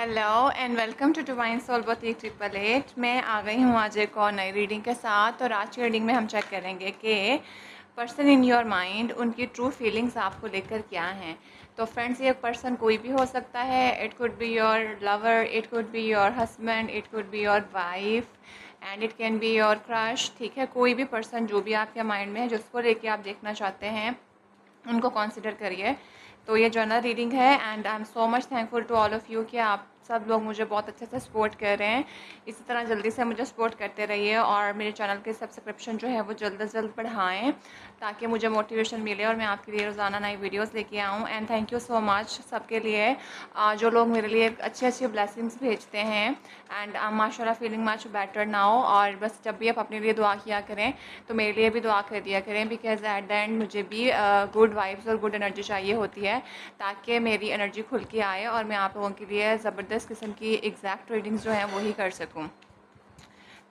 Hello and welcome to divine soul बoutique 888। मैं आ गई हूँ आज एक और नई रीडिंग के साथ। और आज की रीडिंग में हम चेक करेंगे कि पर्सन इन योर माइंड उनकी ट्रू फीलिंग्स आपको लेकर क्या हैं। तो फ्रेंड्स, ये पर्सन कोई भी हो सकता है। It could be your lover, it could be your husband, it could be your wife and it can be your crush. ठीक है, कोई भी पर्सन जो भी आपके माइंड में है, जिसको लेके आप देखना चाहते हैं, उनको कंसिडर करिए। तो ये जर्नल रीडिंग है and I am so much thankful to all of you कि आप सब लोग मुझे बहुत अच्छे से सपोर्ट कर रहे हैं। इसी तरह जल्दी से मुझे सपोर्ट करते रहिए और मेरे चैनल के सब्सक्रिप्शन जो है वो जल्द से जल्द बढ़ाएं, ताकि मुझे मोटिवेशन मिले और मैं आपके लिए रोज़ाना नई वीडियोस लेके आऊँ। And thank you so much सबके लिए जो लोग मेरे लिए अच्छी अच्छी ब्लेसिंग्स भेजते हैं। एंड आई एम माशाल्लाह फीलिंग मच बेटर नाउ। और बस जब भी आप अपने लिए दुआ किया करें तो मेरे लिए भी दुआ कर दिया करें, बिकॉज एट द एंड मुझे भी गुड वाइब्स और गुड एनर्जी चाहिए होती है, ताकि मेरी एनर्जी खुल के आए और मैं आप लोगों के लिए ज़बरदस्त किस्म की एग्जैक्ट रीडिंग्स जो हैं वही कर सकूं।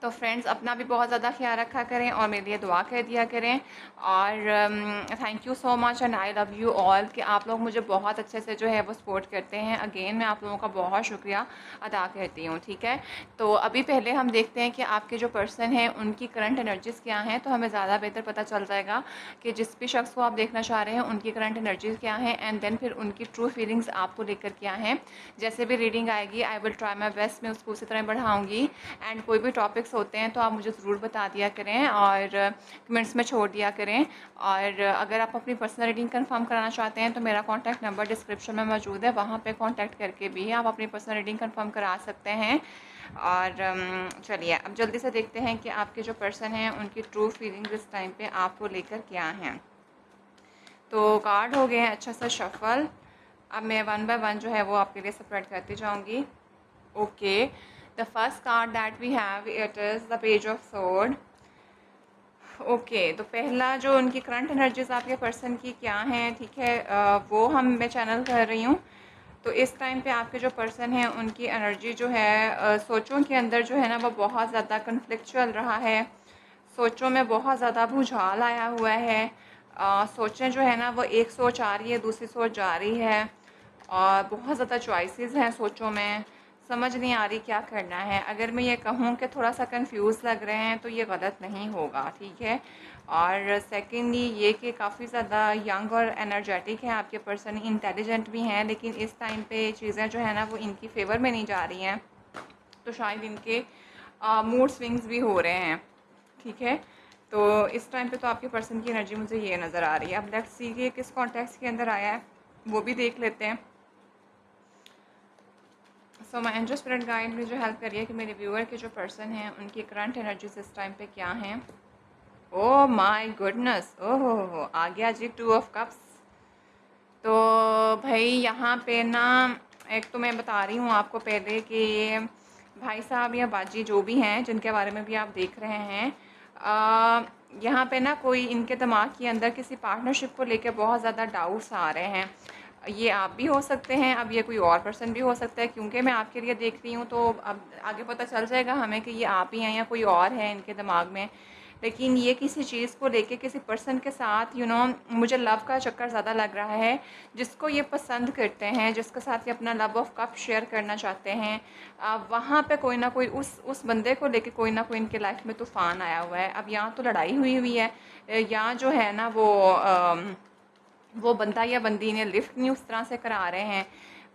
तो फ्रेंड्स, अपना भी बहुत ज़्यादा ख्याल रखा करें और मेरे लिए दुआ कर दिया करें। और thank you so much and I love you all कि आप लोग मुझे बहुत अच्छे से जो है वो सपोर्ट करते हैं। अगेन मैं आप लोगों का बहुत शुक्रिया अदा करती हूँ। ठीक है, तो अभी पहले हम देखते हैं कि आपके जो पर्सन हैं उनकी करंट एनर्जीज़ क्या हैं, तो हमें ज़्यादा बेहतर पता चल जाएगा कि जिस भी शख्स को आप देखना चाह रहे हैं उनकी करंट एनर्जीज़ क्या हैं एंड देन फिर उनकी ट्रू फीलिंग्स आपको लेकर क्या हैं। जैसे भी रीडिंग आएगी I will try my best, मैं उसको उसी तरह बढ़ाऊँगी। एंड कोई भी टॉपिक्स होते हैं तो आप मुझे ज़रूर बता दिया करें और कमेंट्स में छोड़ दिया करें। और अगर आप अपनी पर्सनल रीडिंग कंफर्म कराना चाहते हैं तो मेरा कॉन्टैक्ट नंबर डिस्क्रिप्शन में मौजूद है, वहाँ पे कांटेक्ट करके भी आप अपनी पर्सनल रीडिंग कंफर्म करा सकते हैं। और चलिए अब जल्दी से देखते हैं कि आपके जो पर्सन हैं उनकी ट्रू फीलिंग्स इस टाइम पे आपको लेकर क्या हैं। तो कार्ड हो गए हैं अच्छा सा शफल। अब मैं वन बाय वन जो है वो आपके लिए सेपरेट करती जाऊँगी। Okay, the first card that we have, it is the page of sword. Okay, तो पहला जो उनकी करंट एनर्जीज आपके पर्सन की क्या हैं, ठीक है, वो मैं चैनल कर रही हूँ। तो इस टाइम पे आपके जो पर्सन हैं उनकी एनर्जी जो है सोचों के अंदर जो है ना वो बहुत ज़्यादा कन्फ्लिक्ट चल रहा है। सोचों में बहुत ज़्यादा भूचाल आया हुआ है। सोचें जो है ना वो एक सोच आ रही है, दूसरी सोच जा रही है और बहुत ज़्यादा चॉइसेस हैं सोचों में। समझ नहीं आ रही क्या करना है। अगर मैं ये कहूँ कि थोड़ा सा कंफ्यूज लग रहे हैं तो ये गलत नहीं होगा, ठीक है। और सेकेंडली ये कि काफ़ी ज़्यादा यंग और एनर्जेटिक है आपके पर्सन, इंटेलिजेंट भी हैं, लेकिन इस टाइम पे चीज़ें जो है ना वो इनकी फेवर में नहीं जा रही हैं, तो शायद इनके मूड स्विंग्स भी हो रहे हैं, ठीक है। तो इस टाइम पे तो आपके पर्सन की एनर्जी मुझे ये नज़र आ रही है। अब लेट्स सी कि किस कॉन्टेक्स्ट के अंदर आया है वो भी देख लेते हैं। सो माई एंजल स्पिरिट गाइड मुझे हेल्प करिए कि मेरे व्यूअर के जो पर्सन हैं उनकी करंट एनर्जीज इस टाइम पे क्या हैं। ओह माय गुडनेस, ओह आ गया जी 2 ऑफ कप्स। तो भाई यहाँ पे ना, एक तो मैं बता रही हूँ आपको पहले कि ये भाई साहब या बाजी जो भी हैं जिनके बारे में भी आप देख रहे हैं, यहाँ पे ना कोई इनके दिमाग के अंदर किसी पार्टनरशिप को लेकर बहुत ज़्यादा डाउट्स आ रहे हैं। ये आप भी हो सकते हैं, अब ये कोई और पर्सन भी हो सकता है, क्योंकि मैं आपके लिए देख रही हूँ तो अब आगे पता चल जाएगा हमें कि ये आप ही हैं या कोई और है इनके दिमाग में। लेकिन ये किसी चीज़ को लेके किसी पर्सन के साथ मुझे लव का चक्कर ज़्यादा लग रहा है, जिसको ये पसंद करते हैं, जिसके साथ ये अपना लव ऑफ कप शेयर करना चाहते हैं। वहाँ पे कोई ना कोई उस बंदे को लेके कोई ना कोई इनके लाइफ में तूफ़ान आया हुआ है। अब यहाँ तो लड़ाई हुई हुई है, यहाँ जो है ना वो बंदा या बंदी ने लिफ्ट नहीं उस तरह से करा रहे हैं,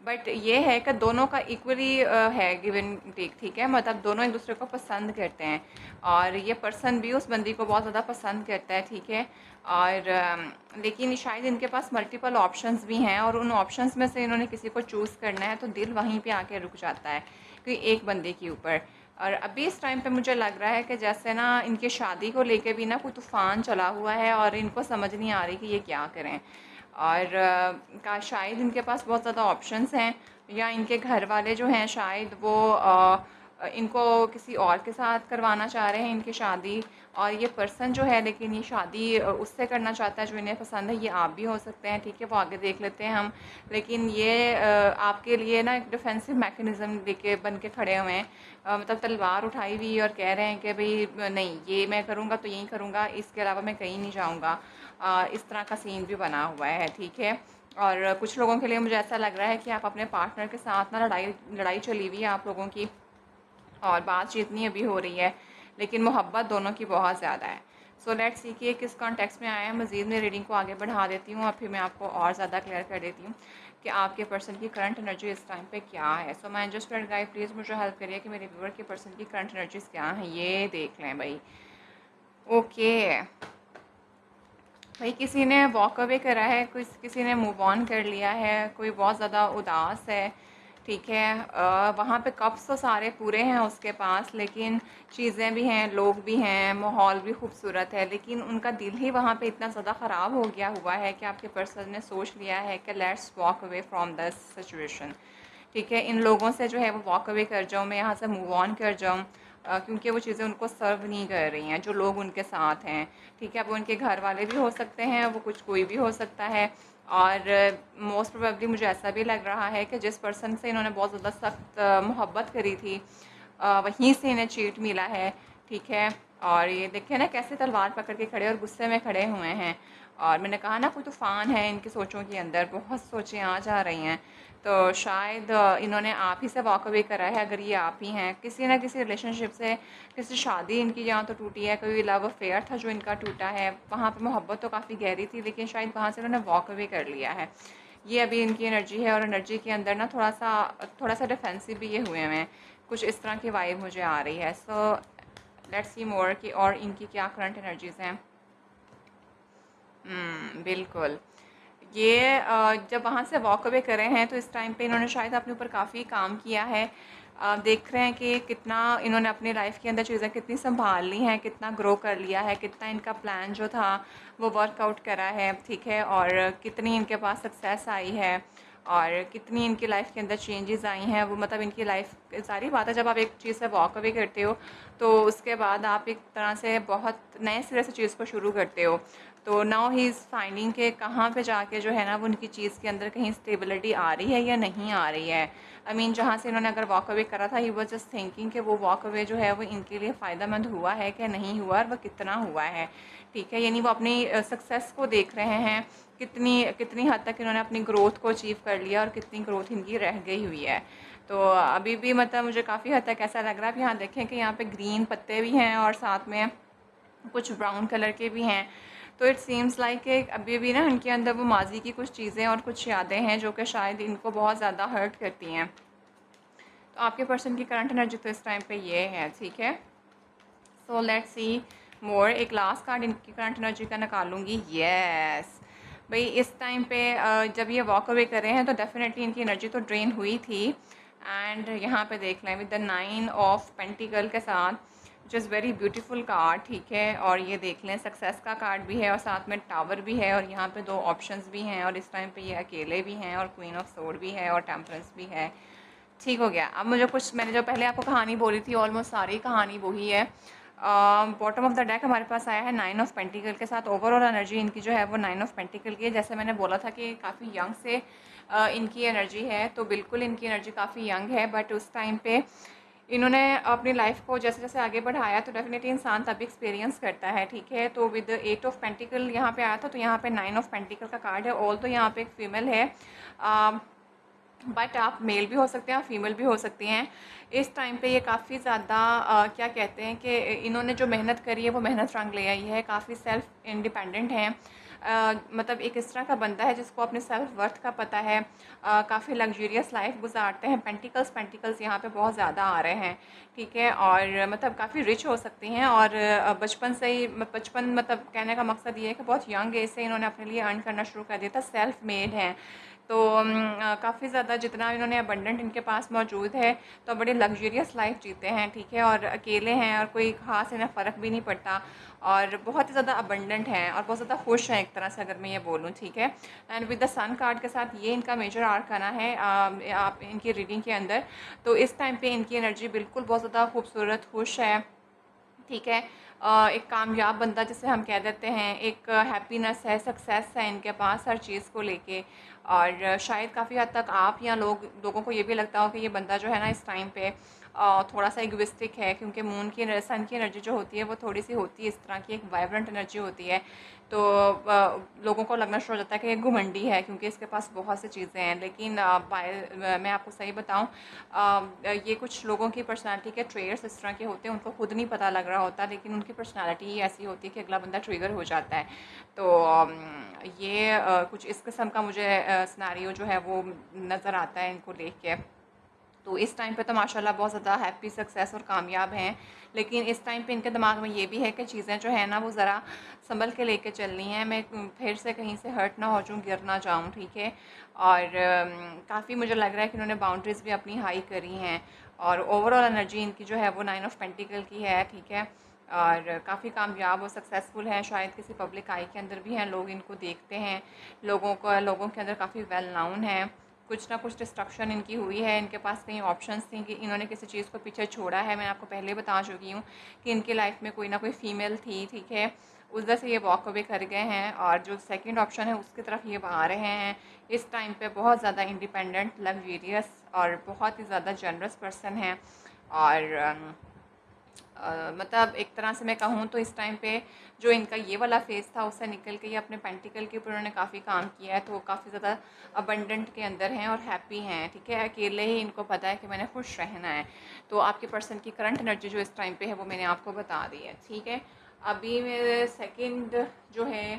बट ये है कि दोनों का इक्वली है गिव एंड टेक, ठीक है। मतलब दोनों एक दूसरे को पसंद करते हैं और ये पर्सन भी उस बंदी को बहुत ज़्यादा पसंद करता है, ठीक है। और लेकिन शायद इनके पास मल्टीपल ऑप्शंस भी हैं और उन ऑप्शंस में से इन्होंने किसी को चूज़ करना है, तो दिल वहीं पे आके रुक जाता है कोई एक बंदे के ऊपर। और अभी इस टाइम पे मुझे लग रहा है कि जैसे ना इनकी शादी को लेके भी ना कोई तूफ़ान चला हुआ है और इनको समझ नहीं आ रही कि ये क्या करें। और का शायद इनके पास बहुत ज़्यादा ऑप्शंस हैं, या इनके घर वाले जो हैं शायद वो इनको किसी और के साथ करवाना चाह रहे हैं इनकी शादी। और ये पर्सन जो है लेकिन ये शादी उससे करना चाहता है जो इन्हें पसंद है। ये आप भी हो सकते हैं, ठीक है, वो आगे देख लेते हैं हम। लेकिन ये आपके लिए ना एक डिफेंसिव मैकेनिज़्म लेके बन के खड़े हुए हैं, मतलब तलवार उठाई हुई और कह रहे हैं कि भाई नहीं, ये मैं करूँगा तो यही करूँगा, इसके अलावा मैं कहीं नहीं जाऊँगा। इस तरह का सीन भी बना हुआ है, ठीक है। और कुछ लोगों के लिए मुझे ऐसा लग रहा है कि आप अपने पार्टनर के साथ ना लड़ाई लड़ाई चली हुई है आप लोगों की, और बातचीत नहीं अभी हो रही है, लेकिन मोहब्बत दोनों की बहुत ज़्यादा है। सो लेट्स सी कि किस कॉन्टेक्स्ट में आया है। मज़ीद मैं रीडिंग को आगे बढ़ा देती हूँ और फिर मैं आपको और ज़्यादा क्लियर कर देती हूँ कि आपके पर्सन की करंट एनर्जी इस टाइम पे क्या है। सो मैं जस्ट फ्रेंड गाइड प्लीज़ मुझे हेल्प करिए कि मेरे व्यूअर के पर्सन की करंट एनर्जीज़ क्या हैं। ये देख लें भाई। ओके भाई, किसी ने वॉक अवे करा है, किसी ने मूव ऑन कर लिया है, कोई बहुत ज़्यादा उदास है, ठीक है। वहाँ पे कप्स तो सारे पूरे हैं उसके पास, लेकिन चीज़ें भी हैं, लोग भी हैं, माहौल भी खूबसूरत है, लेकिन उनका दिल ही वहाँ पे इतना ज़्यादा ख़राब हो गया हुआ है कि आपके पर्सन ने सोच लिया है कि let's walk away from this situation, ठीक है। इन लोगों से जो है वो वॉक अवे कर जाऊँ, मैं यहाँ से मूव ऑन कर जाऊँ, क्योंकि वो चीज़ें उनको सर्व नहीं कर रही हैं जो लोग उनके साथ हैं, ठीक है। अब उनके घर वाले भी हो सकते हैं, वो कुछ कोई भी हो सकता है। और मोस्ट प्रोबेबली मुझे ऐसा भी लग रहा है कि जिस पर्सन से इन्होंने बहुत ज़्यादा सख्त मोहब्बत करी थी, वहीं से इन्हें चीट मिला है, ठीक है। और ये देखें ना कैसे तलवार पकड़ के खड़े और गुस्से में खड़े हुए हैं। और मैंने कहा ना कोई तूफ़ान है इनकी सोचों के अंदर, बहुत सोचें आ जा रही हैं। तो शायद इन्होंने आप ही से वॉक अवे करा है, अगर ये आप ही हैं। किसी ना किसी रिलेशनशिप से, किसी शादी इनकी जहाँ तो टूटी है, कोई लव अफेयर था जो इनका टूटा है, वहाँ पे मोहब्बत तो काफ़ी गहरी थी, लेकिन शायद वहाँ से इन्होंने वॉक अवे कर लिया है। ये अभी इनकी एनर्जी है, और एनर्जी के अंदर ना थोड़ा सा डिफेंसिव भी ये हुए हैं। कुछ इस तरह की वाइब मुझे आ रही है। सो लेट्स सी मोर कि और इनकी क्या करंट एनर्जीज़ हैं। बिल्कुल। ये जब वहाँ से वॉक अवे करे हैं तो इस टाइम पे इन्होंने शायद अपने ऊपर काफ़ी काम किया है। देख रहे हैं कि कितना इन्होंने अपनी लाइफ के अंदर चीज़ें कितनी संभाल ली हैं, कितना ग्रो कर लिया है, कितना इनका प्लान जो था वो वर्कआउट करा है, ठीक है। और कितनी इनके पास सक्सेस आई है, और कितनी इनकी लाइफ के अंदर चेंजेस आई हैं। वो मतलब इनकी लाइफ, सारी बात है, जब आप एक चीज़ से वॉक अवे करते हो तो उसके बाद आप एक तरह से बहुत नए सिरे से चीज़ को शुरू करते हो। तो नाउ ही इज़ फाइंडिंग के कहाँ पे जाके जो है ना वो उनकी चीज़ के अंदर कहीं स्टेबिलिटी आ रही है या नहीं आ रही है। आई मीन जहाँ से इन्होंने अगर वॉक अवे करा था, ही वाज जस्ट थिंकिंग कि वो वॉक अवे जो है वो इनके लिए फ़ायदेमंद हुआ है कि नहीं हुआ, और वह कितना हुआ है, ठीक है। यानी वो अपनी सक्सेस को देख रहे हैं, कितनी कितनी हद तक इन्होंने अपनी ग्रोथ को अचीव कर लिया और कितनी ग्रोथ इनकी रह गई हुई है। तो अभी भी मतलब मुझे काफ़ी हद तक ऐसा लग रहा है। आप यहाँ देखें कि यहाँ पे ग्रीन पत्ते भी हैं और साथ में कुछ ब्राउन कलर के भी हैं। तो इट सीम्स लाइक अभी भी ना इनके अंदर वो माजी की कुछ चीज़ें और कुछ यादें हैं जो कि शायद इनको बहुत ज़्यादा हर्ट करती हैं। तो आपके पर्सन की करंट एनर्जी तो इस टाइम पे ये है, ठीक है। सो लेट्स सी मोर। एक लास्ट कार्ड इनकी करंट एनर्जी का निकालूंगी। यस भाई, इस टाइम पे जब ये वॉक अवे कर रहे हैं तो डेफिनेटली इनकी एनर्जी तो ड्रेन हुई थी। एंड यहाँ पे देख लें विद द 9 ऑफ पेंटिकल के साथ, जो इज़ वेरी ब्यूटीफुल कार्ड, ठीक है। और ये देख लें सक्सेस का कार्ड भी है और साथ में टावर भी है, और यहाँ पे 2 ऑप्शंस भी हैं, और इस टाइम पे ये अकेले भी हैं, और क्वीन ऑफ सोर्ड भी है, और टेम्परेंस भी है। ठीक हो गया। अब मुझे कुछ, मैंने जो पहले आपको कहानी बोली थी ऑलमोस्ट सारी कहानी वही है। बॉटम ऑफ द डेक हमारे पास आया है 9 ऑफ पेंटिकल के साथ। ओवरऑल एनर्जी इनकी जो है वो 9 ऑफ पेंटिकल की है। जैसे मैंने बोला था कि काफ़ी यंग से इनकी एनर्जी है, तो बिल्कुल इनकी एनर्जी काफ़ी यंग है। बट उस टाइम पे इन्होंने अपनी लाइफ को जैसे जैसे आगे बढ़ाया, तो डेफिनेटली इंसान तभी एक्सपीरियंस करता है, ठीक है। तो विद 8 ऑफ पेंटिकल यहाँ पे आया था, तो यहाँ पे 9 ऑफ पेंटिकल का कार्ड है। ऑल तो यहाँ पे एक फ़ीमेल है, बट आप मेल भी हो सकते हैं, आप फीमेल भी हो सकती हैं। इस टाइम पे ये काफ़ी ज़्यादा क्या कहते हैं कि इन्होंने जो मेहनत करी है वो मेहनत रंग ले आई है, काफ़ी सेल्फ इंडिपेंडेंट हैं। मतलब एक इस तरह का बंदा है जिसको अपने सेल्फ वर्थ का पता है। काफ़ी लग्जरियस लाइफ गुजारते हैं। पेंटिकल्स यहाँ पे बहुत ज़्यादा आ रहे हैं, ठीक है। और मतलब काफ़ी रिच हो सकती हैं, और बचपन से ही, बचपन मतलब कहने का मकसद ये है कि बहुत यंग एज से इन्होंने अपने लिए अर्न करना शुरू कर दिया था। सेल्फ मेड हैं, तो काफ़ी ज़्यादा जितना इन्होंने अबंडेंट इनके पास मौजूद है, तो बड़े लग्जरियस लाइफ जीते हैं, ठीक है। और अकेले हैं और कोई ख़ास इन्हें फ़र्क भी नहीं पड़ता, और बहुत ही ज़्यादा अबंडेंट हैं और बहुत ज़्यादा खुश हैं एक तरह से, अगर मैं ये बोलूँ, ठीक है। And with the sun card के साथ ये इनका मेजर आर्काना है आप इनकी रीडिंग के अंदर। तो इस टाइम पे इनकी एनर्जी बिल्कुल बहुत ज़्यादा खूबसूरत, खुश है, ठीक है। एक कामयाब बंदा जिसे हम कह देते हैं, एक हैप्पीनेस है, सक्सेस है इनके पास हर चीज़ को लेके। और शायद काफ़ी हद तक आप या लोगों को ये भी लगता हो कि ये बंदा जो है ना इस टाइम पे थोड़ा सा इगोइस्टिक है, क्योंकि मून की सन की एनर्जी जो होती है वो थोड़ी सी होती है इस तरह की, एक वाइब्रेंट एनर्जी होती है। तो लोगों को लगना शुरू हो जाता है कि ये घुमंडी है, क्योंकि इसके पास बहुत सी चीज़ें हैं। लेकिन मैं आपको सही बताऊं, ये कुछ लोगों की पर्सनालिटी के ट्रेड्स इस तरह के होते हैं, उनको खुद नहीं पता लग रहा होता, लेकिन उनकी पर्सनालिटी ही ऐसी होती है कि अगला बंदा ट्रिगर हो जाता है। तो ये कुछ इस किस्म का मुझे सिनेरियो जो है वो नज़र आता है इनको देख के। तो इस टाइम पे तो माशाल्लाह बहुत ज़्यादा हैप्पी, सक्सेस और कामयाब हैं। लेकिन इस टाइम पे इनके दिमाग में ये भी है कि चीज़ें जो है ना वो ज़रा संभल के लेके चलनी है, मैं फिर से कहीं से हर्ट ना हो जाऊँ, गिर ना जाऊँ, ठीक है। और काफ़ी मुझे लग रहा है कि उन्होंने बाउंड्रीज़ भी अपनी हाई करी हैं, और ओवरऑल एनर्जी इनकी जो है वो 9 ऑफ पेंटिकल की है, ठीक है। और काफ़ी कामयाब और सक्सेसफुल हैं, शायद किसी पब्लिक आई के अंदर भी हैं, लोग इनको देखते हैं, लोगों के अंदर काफ़ी वेल नाउन है। कुछ ना कुछ डिस्ट्रक्शन इनकी हुई है, इनके पास कई ऑप्शंस थी कि इन्होंने किसी चीज़ को पीछे छोड़ा है। मैंने आपको पहले बता चुकी हूँ कि इनकी लाइफ में कोई ना कोई फ़ीमेल थी, ठीक है, उस वजह से ये वॉक अवे कर गए हैं, और जो सेकंड ऑप्शन है उसकी तरफ ये आ रहे हैं। इस टाइम पे बहुत ज़्यादा इंडिपेंडेंट, लग्जरियस और बहुत ही ज़्यादा जनरस पर्सन है। और मतलब एक तरह से मैं कहूँ तो इस टाइम पे जो इनका ये वाला फेज़ था उससे निकल के ये अपने पेंटिकल के ऊपर उन्होंने काफ़ी काम किया है, तो काफ़ी ज़्यादा अबंडेंट के अंदर हैं और हैप्पी हैं, ठीक है। अकेले ही इनको पता है कि मैंने खुश रहना है। तो आपके पर्सन की करंट एनर्जी जो इस टाइम पे है वो मैंने आपको बता दी है, ठीक है। अभी मेरे सेकंड जो है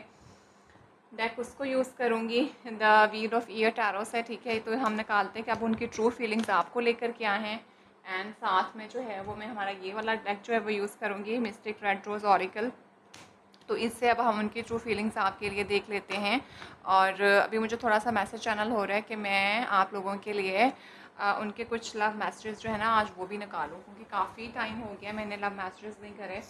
डेक उसको यूज़ करूँगी, the wheel of year tarot से, ठीक है। तो हम निकालते हैं कि अब उनकी ट्रू फीलिंग्स आपको लेकर क्या हैं। एंड साथ में जो है वो मैं हमारा ये वाला डेक जो है वो यूज़ करूँगी, मिस्टिक रेड रोज़ ऑरिकल। तो इससे अब हम उनकी ट्रू फीलिंग्स आपके लिए देख लेते हैं। और अभी मुझे थोड़ा सा मैसेज चैनल हो रहा है कि मैं आप लोगों के लिए उनके कुछ लव मैसेजेस जो है ना आज वो भी निकालूं, क्योंकि काफ़ी टाइम हो गया मैंने लव मैसेजेस नहीं करे,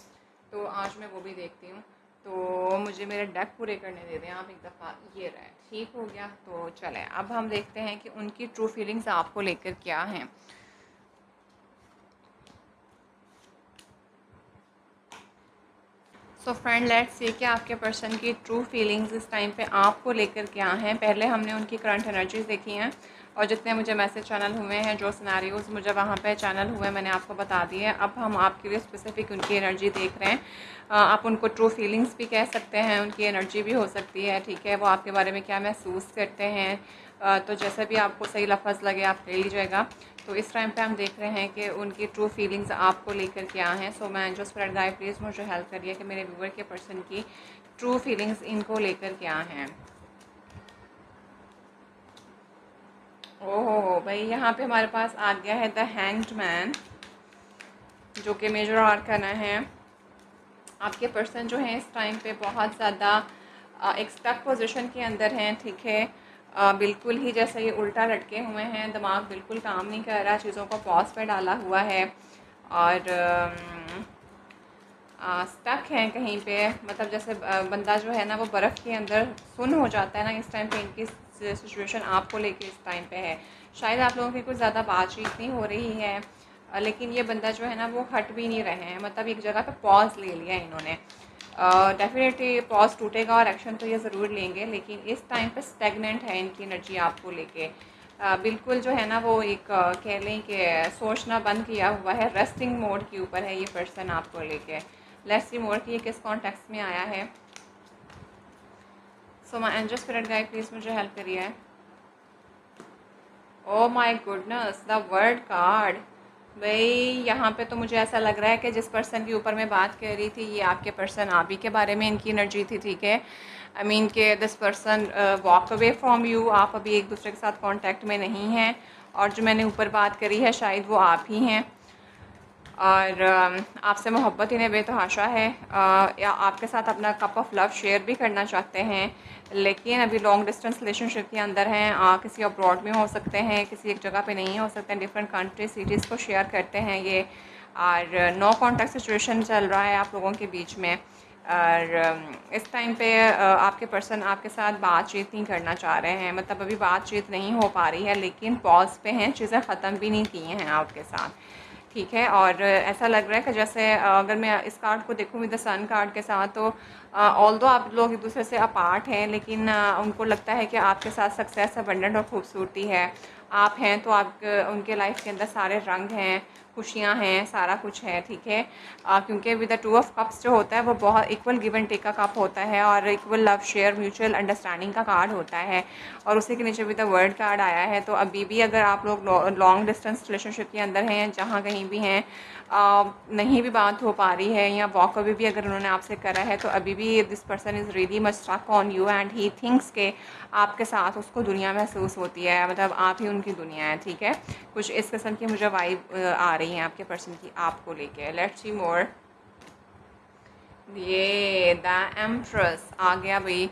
तो आज मैं वो भी देखती हूँ। तो मुझे मेरे डेक पूरे करने दे दें आप एक दफ़ा। ये रहे, ठीक हो गया। तो चलें अब हम देखते हैं कि उनकी ट्रू फीलिंग्स आपको लेकर क्या हैं। सो फ्रेंड, लेट्स सी कि आपके पर्सन की ट्रू फीलिंग्स इस टाइम पे आपको लेकर क्या हैं। पहले हमने उनकी करंट एनर्जीज देखी हैं, और जितने मुझे मैसेज चैनल हुए हैं, जो सिनेरियोज़ मुझे वहाँ पे चैनल हुए, मैंने आपको बता दिए। अब हम आपके लिए स्पेसिफिक उनकी एनर्जी देख रहे हैं। आप उनको ट्रू फीलिंग्स भी कह सकते हैं, उनकी एनर्जी भी हो सकती है, ठीक है। वो आपके बारे में क्या महसूस करते हैं, तो जैसे भी आपको सही लफ्ज़ लगे आप ले लीजिएगा। तो इस टाइम पे हम देख रहे हैं कि उनकी ट्रू फीलिंग्स आपको लेकर क्या हैं। सो मैं जो स्पिरिट गाइड प्लीज़ मुझे हेल्प करिए कि मेरे व्यूअर के पर्सन की ट्रू फीलिंग्स इनको लेकर क्या हैं। ओहो भाई, यहाँ पे हमारे पास आ गया है द हैंग्ड मैन, जो कि मेजर आर्कना है। आपके पर्सन जो है इस टाइम पे बहुत ज़्यादा एक स्टक पोजीशन के अंदर हैं, ठीक है। बिल्कुल ही जैसे ये उल्टा लटके हुए हैं, दिमाग बिल्कुल काम नहीं कर रहा, चीज़ों को पॉज पे डाला हुआ है, और स्टक हैं कहीं पे। मतलब जैसे बंदा जो है ना वो बर्फ़ के अंदर सुन हो जाता है ना, इस टाइम पे इनकी सिचुएशन आपको लेके इस टाइम पे है। शायद आप लोगों की कुछ ज़्यादा बातचीत नहीं हो रही है, लेकिन ये बंदा जो है ना वो हट भी नहीं रहे हैं, मतलब एक जगह पे पॉज ले लिया इन्होंने। डेफिनेटली पॉज टूटेगा और एक्शन तो ये ज़रूर लेंगे, लेकिन इस टाइम पे स्टेगनेंट है इनकी एनर्जी आपको लेके। बिल्कुल जो है ना वो एक कह लें कि सोचना बंद किया हुआ है, रेस्टिंग मोड के ऊपर है ये पर्सन आपको लेके। लेट्स सी मोर कि ये किस कॉन्टेक्स्ट में आया है। So my angel spirit guide please मुझे हेल्प करिए। Oh my goodness, the word card. भाई यहाँ पे तो मुझे ऐसा लग रहा है कि जिस पर्सन के ऊपर मैं बात कर रही थी, ये आपके पर्सन, आप ही के बारे में इनकी एनर्जी थी, ठीक है। आई मीन के this person walk away from you, आप अभी एक दूसरे के साथ कांटेक्ट में नहीं हैं, और जो मैंने ऊपर बात करी है शायद वो आप ही हैं, और आपसे मोहब्बत इन्हें बेतहाशा है, या आपके साथ अपना कप ऑफ लव शेयर भी करना चाहते हैं, लेकिन अभी लॉन्ग डिस्टेंस रिलेशनशिप के अंदर हैं। किसी अब्रॉड में हो सकते हैं, किसी एक जगह पे नहीं हो सकते हैं, डिफरेंट कंट्री सिटीज़ को शेयर करते हैं ये, और नो कॉन्टैक्ट सिचुएशन चल रहा है आप लोगों के बीच में। और इस टाइम पे आपके पर्सन आपके साथ बातचीत नहीं करना चाह रहे हैं, मतलब अभी बातचीत नहीं हो पा रही है, लेकिन पॉज पे हैं, चीज़ें ख़त्म भी नहीं की हैं आपके साथ, ठीक है। और ऐसा लग रहा है कि जैसे अगर मैं इस कार्ड को देखूँ विद द सन कार्ड के साथ, तो ऑल्दो आप लोग एक दूसरे से अपार्ट हैं, लेकिन उनको लगता है कि आपके साथ सक्सेस, अबंडेंट और खूबसूरती है। आप हैं तो आप उनके लाइफ के अंदर सारे रंग हैं, खुशियाँ हैं, सारा कुछ है, ठीक है। क्योंकि with the two of cups जो होता है वो बहुत इक्वल गिव एंड टेक का कप होता है और equal love share mutual understanding का कार्ड होता है। और उसी के नीचे विद द वर्ल्ड कार्ड आया है। तो अभी भी अगर आप लोग लॉन्ग डिस्टेंस रिलेशनशिप के अंदर हैं, जहाँ कहीं भी हैं, नहीं भी बात हो पा रही है या वॉक अवे भी अगर उन्होंने आपसे करा है, तो अभी भी this person is really much stuck on you and he thinks के आपके साथ उसको दुनिया महसूस होती है, मतलब आप ही उनकी दुनिया है, ठीक है। कुछ इस किस्म की मुझे वाइब आ रही है आपके पर्सन की आपको लेके। लेट्स सी मोर। ये द एम्प्रेस आ गया भाई।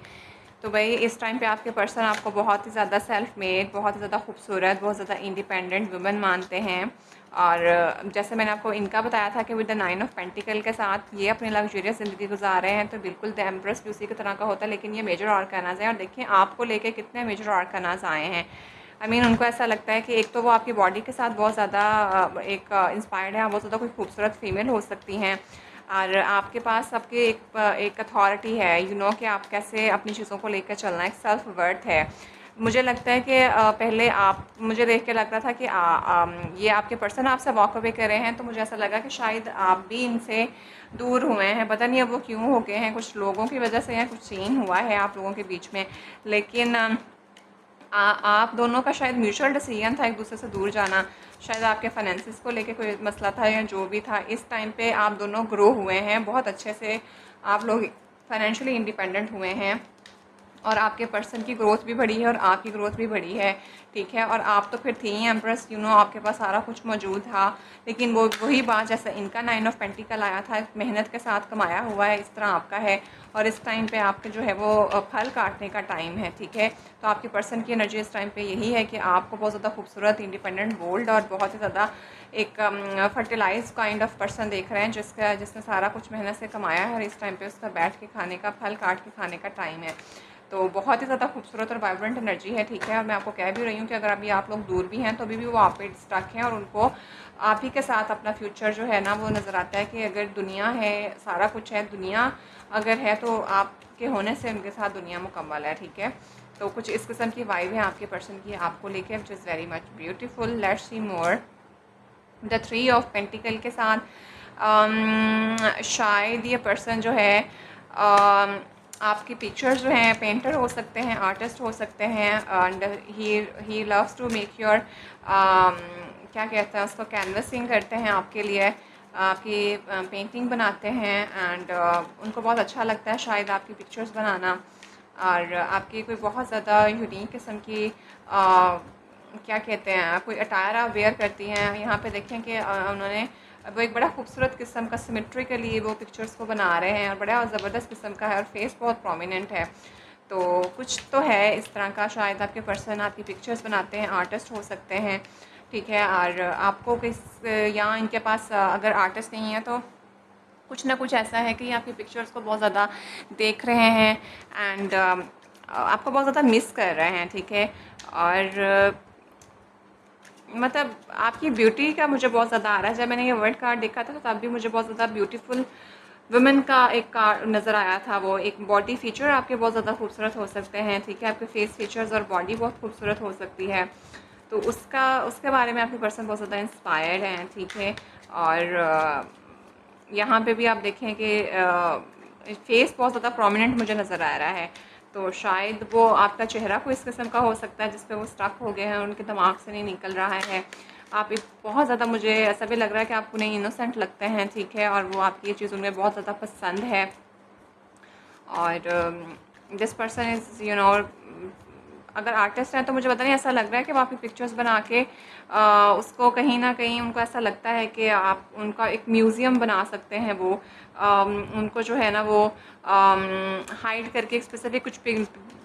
तो भाई इस टाइम पे आपके पर्सन आपको बहुत ही ज़्यादा सेल्फ मेड, बहुत ही ज़्यादा खूबसूरत, बहुत ज़्यादा इंडिपेंडेंट वुमन मानते हैं। और जैसे मैंने आपको इनका बताया था कि विद द 9 ऑफ पेंटिकल के साथ ये अपनी लग्जरियस ज़िंदगी गुजार रहे हैं, तो बिल्कुल द एम्प्रेस भी उसी की तरह का होता है, लेकिन ये मेजर आर्कानाज है। और देखिए आपको लेके कितने मेजर आर्कानाज आए हैं। आई मीन उनको ऐसा लगता है कि एक तो वो आपकी बॉडी के साथ बहुत ज़्यादा एक इंस्पायर्ड है, बहुत ज़्यादा कोई खूबसूरत फीमेल हो सकती हैं। और आपके पास सबके एक अथॉरिटी है, यू नो कि आप कैसे अपनी चीज़ों को लेकर चलना, एक सेल्फ वर्थ है। मुझे लगता है कि पहले आप मुझे देख के लग रहा था कि ये आपके पर्सन आपसे वॉक अवे कर रहे हैं, तो मुझे ऐसा लगा कि शायद आप भी इनसे दूर हुए हैं। पता नहीं अब वो क्यों हो गए हैं, कुछ लोगों की वजह से या कुछ चेंज हुआ है आप लोगों के बीच में। लेकिन आप दोनों का शायद म्यूचुअल डिसीजन था एक दूसरे से दूर जाना। शायद आपके फाइनेंसिस को लेके कोई मसला था या जो भी था, इस टाइम पे आप दोनों ग्रो हुए हैं बहुत अच्छे से। आप लोग फाइनेंशियली इंडिपेंडेंट हुए हैं और आपके पर्सन की ग्रोथ भी बढ़ी है और आपकी ग्रोथ भी बढ़ी है, ठीक है। और आप तो फिर थी ही एम्प्रेस, यू नो आपके पास सारा कुछ मौजूद था। लेकिन वो वही बात, जैसे इनका 9 ऑफ पेंटिकल आया था, मेहनत के साथ कमाया हुआ है, इस तरह आपका है। और इस टाइम पे आपके जो है वो फल काटने का टाइम है, ठीक है। तो आपके पर्सन की एनर्जी इस टाइम पे यही है कि आपको बहुत ज़्यादा खूबसूरत, इंडिपेंडेंट, बोल्ड और बहुत ही ज़्यादा एक फर्टिलाइज काइंड ऑफ पर्सन देख रहे हैं, जिसने सारा कुछ मेहनत से कमाया है और इस टाइम पे उसका बैठ के खाने का, फल काट के खाने का टाइम है। तो बहुत ही ज़्यादा खूबसूरत और वाइब्रेंट एनर्जी है, ठीक है। और मैं आपको कह भी रही हूँ कि अगर अभी आप लोग दूर भी हैं तो अभी भी वो आप पे स्टक हैं और उनको आप ही के साथ अपना फ्यूचर जो है ना वो नज़र आता है कि अगर दुनिया है, सारा कुछ है, दुनिया अगर है तो आपके होने से उनके साथ दुनिया मुकम्मल है, ठीक है। तो कुछ इस किस्म की वाइब है आपके पर्सन की आपको लेके, विच is very much beautiful. Let's see more. The 3 of pentacle के साथ शायद ये पर्सन जो है आपकी पिक्चर्स जो हैं, पेंटर हो सकते हैं, आर्टिस्ट हो सकते हैं, and he loves to make your क्या कहते हैं उसको, कैनवसिंग करते हैं आपके लिए, आपकी पेंटिंग बनाते हैं। एंड उनको बहुत अच्छा लगता है शायद आपकी पिक्चर्स बनाना। और आपकी कोई बहुत ज़्यादा यूनिक किस्म की क्या कहते हैं, कोई अटायर आप वेयर करती हैं। यहाँ पे देखें कि उन्होंने वो एक बड़ा खूबसूरत किस्म का सिमेट्रिकली वो पिक्चर्स को बना रहे हैं और बड़ा ज़बरदस्त किस्म का है और फेस बहुत प्रोमिनेंट है। तो कुछ तो है इस तरह का, शायद आपके पर्सन आपकी पिक्चर्स बनाते हैं, आर्टिस्ट हो सकते हैं, ठीक है। और आपको किस या इनके पास अगर आर्टिस्ट नहीं है तो कुछ ना कुछ ऐसा है कि आपकी पिक्चर्स को बहुत ज़्यादा देख रहे हैं एंड आपको बहुत ज़्यादा मिस कर रहे हैं, ठीक है। और मतलब आपकी ब्यूटी का मुझे बहुत ज़्यादा आ रहा है। जब मैंने ये वर्ड कार्ड देखा था तो तब भी मुझे बहुत ज़्यादा ब्यूटीफुल वुमेन का एक कार्ड नज़र आया था। वो एक बॉडी फीचर आपके बहुत ज़्यादा खूबसूरत हो सकते हैं, ठीक है। आपके फेस फीचर्स और बॉडी बहुत खूबसूरत हो सकती है, तो उसके बारे में आपके पर्सन बहुत ज़्यादा इंस्पायर्ड हैं, ठीक है। और यहाँ पे भी आप देखें कि फेस बहुत ज़्यादा प्रोमिनेंट मुझे नज़र आ रहा है। तो शायद वो आपका चेहरा कोई इस किस्म का हो सकता है जिस पे वो स्टक हो गए हैं, उनके दिमाग से नहीं निकल रहा है। आप एक बहुत ज़्यादा, मुझे ऐसा भी लग रहा है कि आप उन्हें इनोसेंट लगते हैं, ठीक है। और वो आपकी ये चीज़ उन्हें बहुत ज़्यादा पसंद है। और this person is you know, अगर आर्टिस्ट हैं तो मुझे पता नहीं, ऐसा लग रहा है कि वो आपकी पिक्चर्स बना के उसको कहीं ना कहीं उनको ऐसा लगता है कि आप उनका एक म्यूज़ियम बना सकते हैं। वो उनको जो है ना वो हाइड करके एक स्पेसिफिक कुछ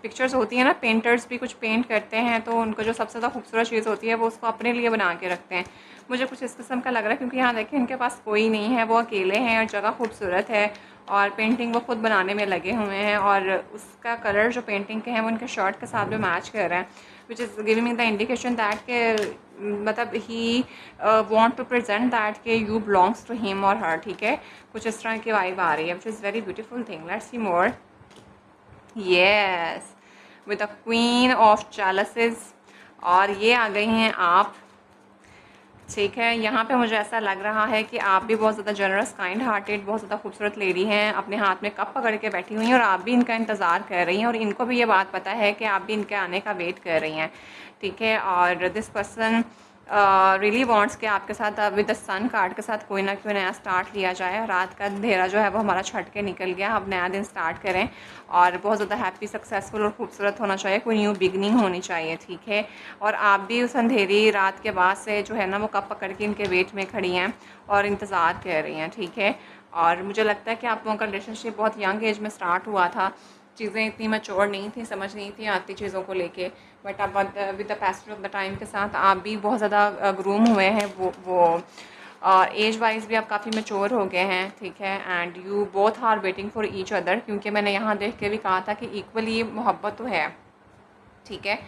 पिक्चर्स होती हैं ना, पेंटर्स भी कुछ पेंट करते हैं तो उनको जो सबसे ज़्यादा खूबसूरत चीज़ होती है वो उसको अपने लिए बना के रखते हैं। मुझे कुछ इस किस्म का लग रहा है क्योंकि यहाँ देखें इनके पास कोई नहीं है, वो अकेले हैं और जगह खूबसूरत है और पेंटिंग वो खुद बनाने में लगे हुए हैं और उसका कलर जो पेंटिंग के हैं वो उनके शर्ट के साथ भी मैच कर रहा है, which is giving me the indication that के मतलब he want to present that के यू बिलोंग्स टू हिम और हर, ठीक है। कुछ इस तरह की वाइब आ रही है, which is very beautiful thing. Let's see more. Yes, with the queen of chalices, और ये आ गई हैं आप, ठीक है। यहाँ पे मुझे ऐसा लग रहा है कि आप भी बहुत ज़्यादा जनरस, काइंड हार्टेड, बहुत ज़्यादा खूबसूरत लेडी हैं, अपने हाथ में कप पकड़ के बैठी हुई हैं और आप भी इनका इंतज़ार कर रही हैं और इनको भी ये बात पता है कि आप भी इनके आने का वेट कर रही हैं, ठीक है। और दिस पर्सन रियली वांट्स कि आपके साथ विद द सन कार्ड के साथ कोई ना कोई नया स्टार्ट लिया जाए। रात का अंधेरा जो है वो हमारा छट के निकल गया, अब नया दिन स्टार्ट करें और बहुत ज़्यादा हैप्पी, सक्सेसफुल और खूबसूरत होना चाहिए, कोई न्यू बिगनिंग होनी चाहिए, ठीक है। और आप भी उस अंधेरी रात के बाद से जो है ना वो कप पकड़ के इनके वेट में खड़ी हैं और इंतज़ार कर रही हैं, ठीक है। और मुझे लगता है कि आप लोगों का रिलेशनशिप बहुत यंग एज में स्टार्ट हुआ था, चीज़ें इतनी मैच्योर नहीं थी, समझ नहीं थी आती चीज़ों को लेके, बट अब with the passage of the time के साथ आप भी बहुत ज़्यादा ग्रूम हुए हैं, वो और एज वाइज भी आप काफ़ी मैच्योर हो गए हैं, ठीक है। And you both are waiting for each other, क्योंकि मैंने यहाँ देख के भी कहा था कि इक्वली मोहब्बत तो है, ठीक है।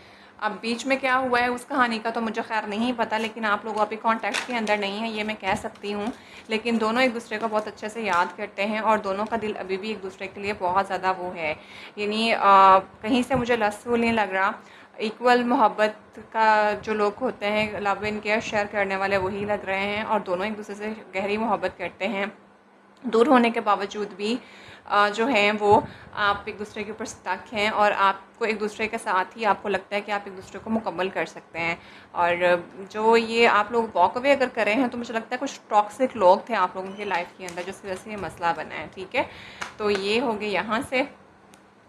अब बीच में क्या हुआ है उस कहानी का तो मुझे खैर नहीं पता, लेकिन आप लोग अभी कॉन्टेक्ट के अंदर नहीं है ये मैं कह सकती हूँ, लेकिन दोनों एक दूसरे को बहुत अच्छे से याद करते हैं और दोनों का दिल अभी भी एक दूसरे के लिए बहुत ज़्यादा वो है, यानी कहीं से मुझे लसफुल नहीं लग रहा। इक्वल मोहब्बत का जो लोग होते हैं, लव एंड केयर शेयर करने वाले, वही लग रहे हैं और दोनों एक दूसरे से गहरी मोहब्बत करते हैं। दूर होने के बावजूद भी जो हैं वो आप एक दूसरे के ऊपर स्टक हैं और आपको एक दूसरे के साथ ही आपको लगता है कि आप एक दूसरे को मुकम्मल कर सकते हैं। और जो ये आप लोग वॉक अवे अगर करें हैं तो मुझे लगता है कुछ टॉक्सिक लोग थे आप लोगों की लाइफ के अंदर जिसकी वजह से ये मसला बना है, ठीक है। तो ये हो गया यहाँ से,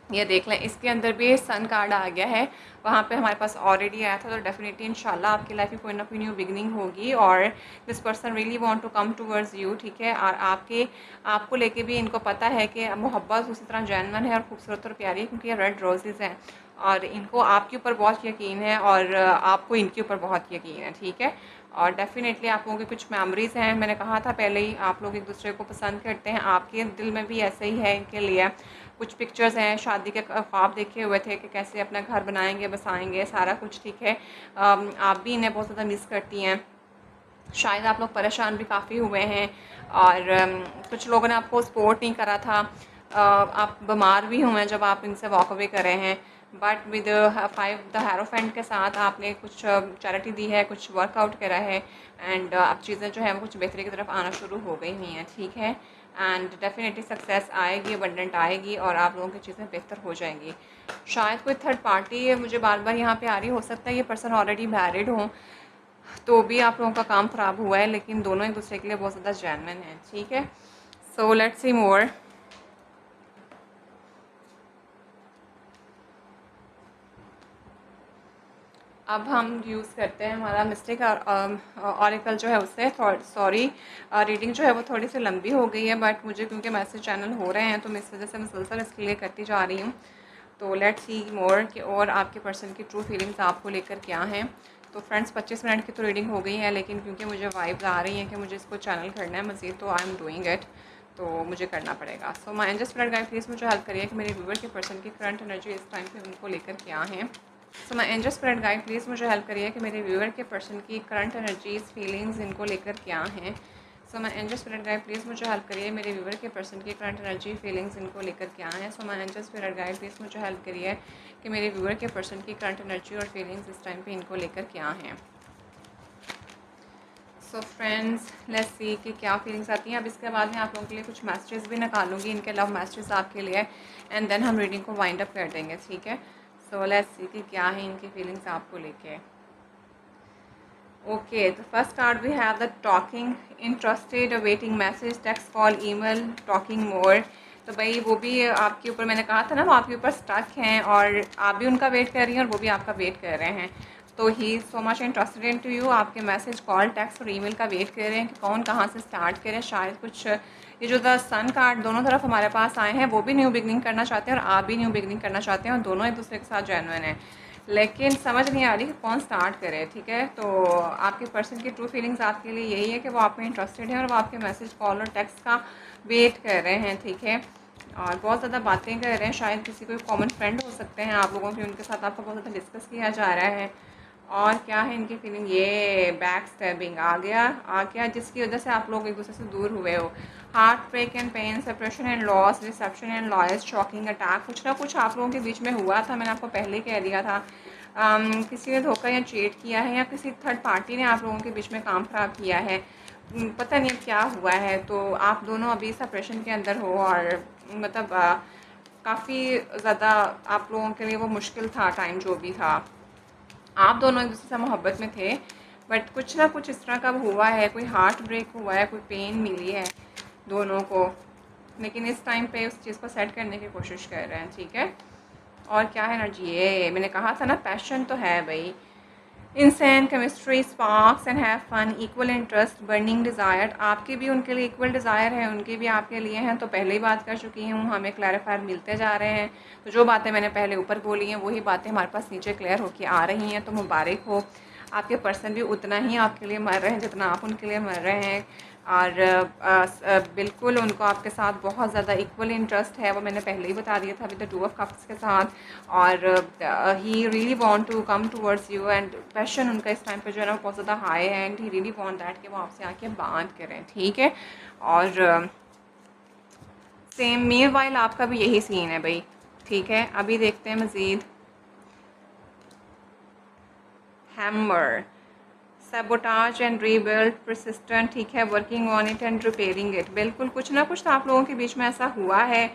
ये देख लें इसके अंदर भी सन कार्ड आ गया है, वहाँ पे हमारे पास ऑलरेडी आया था। तो डेफिनेटली इंशाल्लाह आपकी लाइफ में कोई ना कोई न्यू बिगनिंग होगी और this person really want to come towards you, ठीक है। और आपको लेके भी इनको पता है कि मोहब्बत उसी तरह जेन्युइन है और खूबसूरत और प्यारी है, क्योंकि ये रेड रोजेज़ हैं और इनको आपके ऊपर बहुत यकीन है और आपको इनके ऊपर बहुत यकीन है, ठीक है। और डेफिनेटली आप लोगों की कुछ मेमोरीज़ हैं, मैंने कहा था पहले ही, आप लोग एक दूसरे को पसंद करते हैं, आपके दिल में भी ऐसे ही है इनके लिए। कुछ पिक्चर्स हैं, शादी के ख्वाब देखे हुए थे कि कैसे अपना घर बनाएंगे, बसाएंगे, सारा कुछ, ठीक है। आप भी इन्हें बहुत ज़्यादा मिस करती हैं, शायद आप लोग परेशान भी काफ़ी हुए हैं और कुछ लोगों ने आपको सपोर्ट नहीं करा था, आप बीमार भी हुए हैं जब आप इनसे वॉक अवे कर रहे हैं, बट विद 5 द हेरोफेंट के साथ आपने कुछ चैरिटी दी है, कुछ वर्कआउट करा है एंड अब चीज़ें जो है वो कुछ बेहतरी की तरफ आना शुरू हो गई हुई हैं, ठीक है। एंड डेफिनेटली सक्सेस आएगी, अबंडेंट आएगी और आप लोगों की चीज़ें बेहतर हो जाएंगी। शायद कोई थर्ड पार्टी मुझे बार बार यहाँ पे आ रही, हो सकता है ये पर्सन ऑलरेडी मैरिड हो तो भी आप लोगों का काम ख़राब हुआ है, लेकिन दोनों एक दूसरे के लिए बहुत ज़्यादा जेन्युइन है, ठीक है। सो लेट्स सी मोर। अब हम यूज़ करते हैं हमारा मिस्टेक ऑरिकल जो है उससे, सॉरी रीडिंग जो है वो थोड़ी सी लंबी हो गई है, बट मुझे क्योंकि मैसेज चैनल हो रहे हैं तो मैं इस वजह से मुसलसल इसके लिए करती जा रही हूँ। तो लेट्स सी मोर कि और आपके पर्सन की ट्रू फीलिंग्स आपको लेकर क्या हैं। तो फ्रेंड्स 25 मिनट की तो रीडिंग हो गई है, लेकिन क्योंकि मुझे वाइब्स आ रही हैं कि मुझे इसको चैनल करना है मज़ीद, तो आई एम डूइंग इट, तो मुझे करना पड़ेगा। So my angel spirit guide please मुझे हेल्प करिए कि मेरे व्यूवर के पर्सन की करंट एनर्जी इस टाइम पे उनको लेकर क्या है। So my angel spirit guide please मुझे हेल्प करिए कि मेरे व्यूवर के पर्सन की करंट एनर्जीज फीलिंग्स इनको लेकर क्या हैं। So my angel spirit guide please मुझे हेल्प करिए मेरे व्यूवर के पर्सन की करंट एनर्जी फीलिंग्स इनको लेकर क्या है। So my angel spirit guide please मुझे हेल्प करिए कि मेरे व्यूवर के पर्सन की करंट एनर्जी और फीलिंग्स इस टाइम पे इनको लेकर क्या हैं। सो फ्रेंड्स लेट्स सी कि क्या फीलिंग्स आती हैं। अब इसके बाद मैं आप लोगों के लिए कुछ मैसेजेस भी निकालूंगी, इनके लव मैसेजेस आपके लिए, एंड देन हम रीडिंग को वाइंड अप कर देंगे, ठीक है। सो लेट्स सी कि क्या है इनकी फीलिंग्स आपको लेके। Okay, the first card we have the talking, interested, waiting message, text, call, email, talking more. तो भाई वो भी आपके ऊपर, मैंने कहा था ना वो आपके ऊपर स्टक हैं और आप भी उनका वेट कर रही हैं और वो भी आपका वेट कर रहे हैं। तो he so much interested in to you, आपके मैसेज, कॉल, टेक्स्ट और ईमेल का वेट कर रहे हैं कि कौन कहाँ से स्टार्ट करें। शायद कुछ ये जो द सन कार्ड दोनों तरफ हमारे पास आए हैं वो भी न्यू बिगनिंग करना चाहते हैं और आप भी न्यू बिगनिंग करना चाहते हैं और दोनों एक दूसरे के साथ जेन्युइन है। लेकिन समझ नहीं आ रही कि कौन स्टार्ट करे, ठीक है। तो आपके पर्सन की ट्रू फीलिंग्स आपके लिए यही है कि वो आप में इंटरेस्टेड है और वो आपके मैसेज, कॉल और टेक्स्ट का वेट कर रहे हैं, ठीक है। और बहुत ज़्यादा बातें कर रहे हैं, शायद किसी कोई कॉमन फ्रेंड हो सकते हैं आप लोगों के, उनके साथ आपका बहुत ज़्यादा डिस्कस किया जा रहा है। और क्या है इनकी फीलिंग, ये बैक स्टैबिंग आ गया जिसकी वजह से आप लोग एक दूसरे से दूर हुए हो। Heart break and pain, separation and loss, reception and लॉयस, शॉकिंग अटैक, कुछ ना कुछ आप लोगों के बीच में हुआ था। मैंने आपको पहले ही कह दिया था। किसी ने धोखा या चीट किया है या किसी थर्ड पार्टी ने आप लोगों के बीच में काम ख़राब किया है, पता नहीं क्या हुआ है। तो आप दोनों अभी सेपरेशन के अंदर हो और मतलब काफ़ी ज़्यादा आप लोगों के लिए वो मुश्किल था टाइम, जो भी था। आप दोनों एक दूसरे से मोहब्बत में थे, बट कुछ ना कुछ इस तरह का हुआ है, कोई हार्ट ब्रेक हुआ है, कोई पेन मिली है दोनों को, लेकिन इस टाइम पे उस चीज़ को सेट करने की कोशिश कर रहे हैं, ठीक है। और क्या है एनर्जी, ये मैंने कहा था ना, पैशन तो है भाई। इंसेंट, chemistry, sparks and have fun, equal interest, burning desire, आपके भी उनके लिए इक्वल डिज़ायर है, उनके भी आपके लिए हैं। तो पहले ही बात कर चुकी हूँ, हमें क्लैरिफायर मिलते जा रहे हैं। तो जो बातें मैंने पहले ऊपर बोली हैं वही बातें हमारे पास नीचे क्लियर होकर आ रही हैं। तो मुबारक हो, आपके पर्सन भी उतना ही आपके लिए मर रहे हैं जितना आप उनके लिए मर रहे हैं। और बिल्कुल उनको आपके साथ बहुत ज़्यादा इक्वल इंटरेस्ट है, वो मैंने पहले ही बता दिया था with the two of cups के साथ। और he really want to come towards you and passion उनका इस टाइम पे जो है ना बहुत ज़्यादा हाई है and he really want that कि वो आपसे आके बात करें, ठीक है। और सेम मीर वाइल आपका भी यही सीन है भाई, ठीक है। अभी देखते हैं मज़ीद। Hammer, sabotage and rebuild, persistent, ठीक है, working on it and repairing it, बिल्कुल कुछ ना कुछ तो आप लोगों के बीच में ऐसा हुआ है।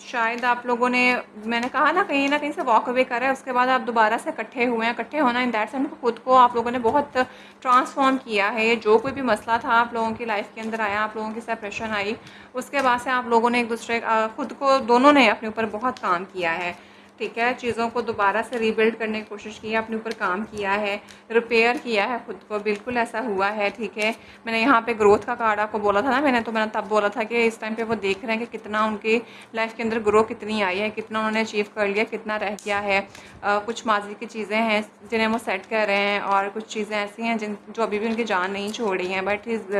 शायद आप लोगों ने, मैंने कहा ना कहीं से वॉक अवे करा है, उसके बाद आप दोबारा से इकट्ठे हुए हैं। इकट्ठे होना इन दैट सेंस खुद को आप लोगों ने बहुत ट्रांसफॉर्म किया है। ये जो कोई भी मसला था आप लोगों की लाइफ के अंदर आया, आप लोगों की सेपरेशन आई, उसके बाद से आप लोगों ने एक दूसरे खुद को, दोनों ने अपने ऊपर बहुत काम किया है, ठीक है। चीज़ों को दोबारा से रीबिल्ड करने की कोशिश की है, अपने ऊपर काम किया है, रिपेयर किया है खुद को, बिल्कुल ऐसा हुआ है, ठीक है। मैंने यहाँ पे ग्रोथ का कार्ड आपको बोला था ना, मैंने तब बोला था कि इस टाइम पे वो देख रहे हैं कि कितना उनकी लाइफ के अंदर ग्रो कितनी आई है, कितना उन्होंने अचीव कर लिया, कितना रह गया है। कुछ माजी की चीज़ें हैं जिन्हें वो सेट कर रहे हैं और कुछ चीज़ें ऐसी हैं जो अभी भी उनकी जान नहीं छोड़ी हैं, बट इज़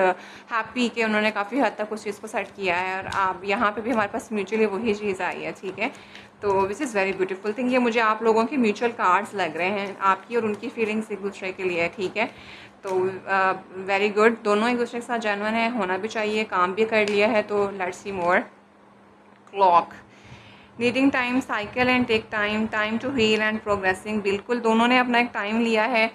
हैप्पी कि उन्होंने काफ़ी हद तक उस चीज़ को सेट किया है। और आप यहाँ पे भी हमारे पास म्यूचुअली वही चीज़ आई है, ठीक है। तो विच इज़ वेरी ब्यूटीफुल थिंग, ये मुझे आप लोगों के म्यूचुअल कार्ड्स लग रहे हैं, आपकी और उनकी फीलिंग्स एक दूसरे के लिए, ठीक है। तो वेरी गुड, दोनों एक दूसरे के साथ जेन्युइन है, होना भी चाहिए, काम भी कर लिया है। तो let's see more. Clock, needing time, cycle and take time, time to heal and progressing, बिल्कुल दोनों ने अपना एक टाइम लिया है,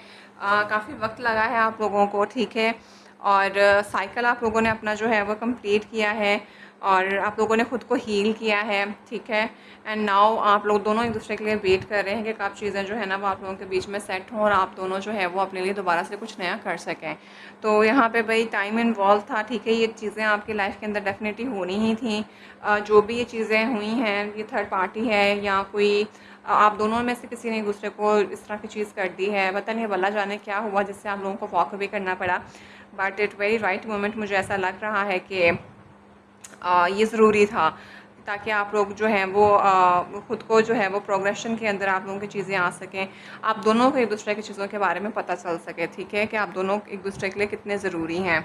काफ़ी वक्त लगा है आप लोगों को, ठीक है। और साइकिल आप लोगों ने अपना जो है वो कंप्लीट किया है और आप लोगों ने ख़ुद को हील किया है, ठीक है। एंड नाउ आप लोग दोनों एक दूसरे के लिए वेट कर रहे हैं कि कब चीज़ें जो है ना वो आप लोगों के बीच में सेट हों और आप दोनों जो है वो अपने लिए दोबारा से कुछ नया कर सकें। तो यहाँ पे भाई टाइम इन्वॉल्व था, ठीक है। ये चीज़ें आपकी लाइफ के अंदर डेफिनेटली होनी ही थी। जो भी ये चीज़ें हुई हैं, ये थर्ड पार्टी है या कोई आप दोनों में से किसी ने एक दूसरे को इस तरह की चीज़ कर दी है, पता नहीं वल्ला जाने क्या हुआ जिससे आप लोगों को वॉक अवे करना पड़ा। But it very right moment, मुझे ऐसा लग रहा है कि ये ज़रूरी था ताकि आप लोग जो हैं वो ख़ुद को जो है वो प्रोग्रेशन के अंदर आप लोगों की चीज़ें आ सकें, आप दोनों को एक दूसरे की चीज़ों के बारे में पता चल सके, ठीक है, कि आप दोनों एक दूसरे के लिए कितने ज़रूरी हैं।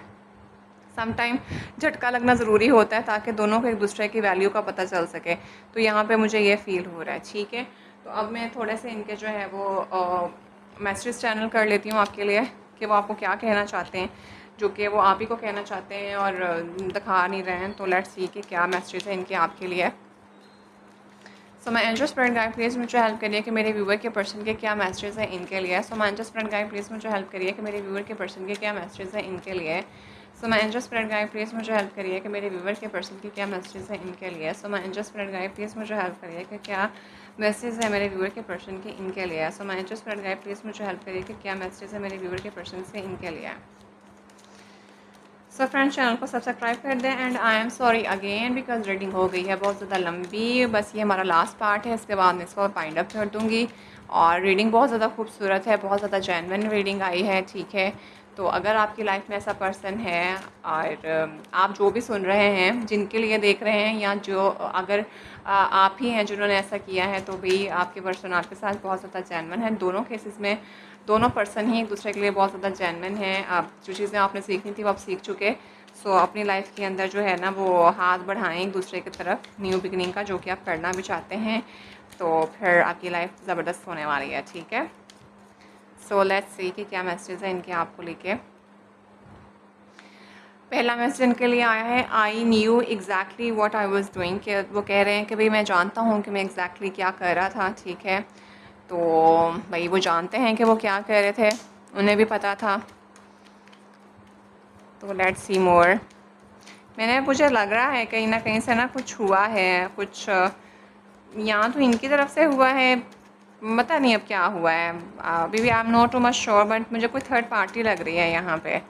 सम टाइम झटका लगना ज़रूरी होता है ताकि दोनों को एक दूसरे की वैल्यू का पता चल सके। तो यहाँ पे मुझे ये फ़ील हो रहा है, ठीक है। तो अब मैं थोड़े से इनके जो है वो मैसेज चैनल कर लेती हूँ आपके लिए कि वो आपको क्या कहना चाहते हैं, जो कि वो आप ही को कहना चाहते हैं और दिखा नहीं रहे हैं। तो लेट्स सी कि क्या मैसेज है इनके आपके लिए। So my angel spirit guide please मुझे हेल्प करिए कि मेरे व्यूअर के पर्सन के क्या मैसेज है इनके लिए। So my angel spirit guide please मुझे हेल्प करिए कि मेरे व्यूअर के पर्सन के क्या मैसेज है इनके लिए। So my angel spirit guide please मुझे हेल्प करिए कि मेरे व्यूअर के पर्सन के क्या मैसेज है इनके लिए। So my angel spirit guide please मुझे हेल्प करिए कि क्या मैसेज है मेरे व्यूअर के पर्सन के इनके लिए। So my angel spirit guide please मुझे हेल्प करिए कि क्या मैसेज है मेरे व्यूअर के पर्सन से इनके लिए। सो फ्रेंड्स, चैनल को सब्सक्राइब कर दें and I am sorry again because reading हो गई है बहुत ज़्यादा लंबी। बस ये हमारा लास्ट पार्ट है, इसके बाद मैं इसको फाइंड अप कर दूँगी। और रीडिंग बहुत ज़्यादा खूबसूरत है, बहुत ज़्यादा जेन्युइन रीडिंग आई है, ठीक है। तो अगर आपकी लाइफ में ऐसा पर्सन है और आप जो भी सुन रहे हैं, जिनके लिए देख रहे हैं, या जो अगर आप ही हैं जिन्होंने ऐसा किया है, तो भाई आपके पर्सन आपके साथ बहुत ज़्यादा जेन्युइन है। दोनों केसेस में दोनों पर्सन ही एक दूसरे के लिए बहुत ज़्यादा जेन्युइन हैं। आप जो चीज़ें आपने सीखनी थी वो आप सीख चुके। सो अपनी लाइफ के अंदर जो है ना वो हाथ बढ़ाएं एक दूसरे की तरफ न्यू बिगनिंग का, जो कि आप करना भी चाहते हैं। तो फिर आपकी लाइफ ज़बरदस्त होने वाली है, ठीक है। सो लेट्स सी कि क्या मैसेज है इनके आपको लेके। पहला मैसेज इनके लिए आया है, I knew exactly what I was doing. कि वो कह रहे हैं कि भाई मैं जानता हूँ कि मैं एग्जैक्टली क्या कर रहा था, ठीक है। तो भाई वो जानते हैं कि वो क्या कह रहे थे, उन्हें भी पता था। तो लेट्स सी मोर। मुझे लग रहा है कहीं ना कहीं से ना कुछ हुआ है, कुछ यहाँ तो इनकी तरफ से हुआ है, पता नहीं अब क्या हुआ है। अभी भी आई am not too much sure, but मुझे कोई थर्ड पार्टी लग रही है यहाँ पे।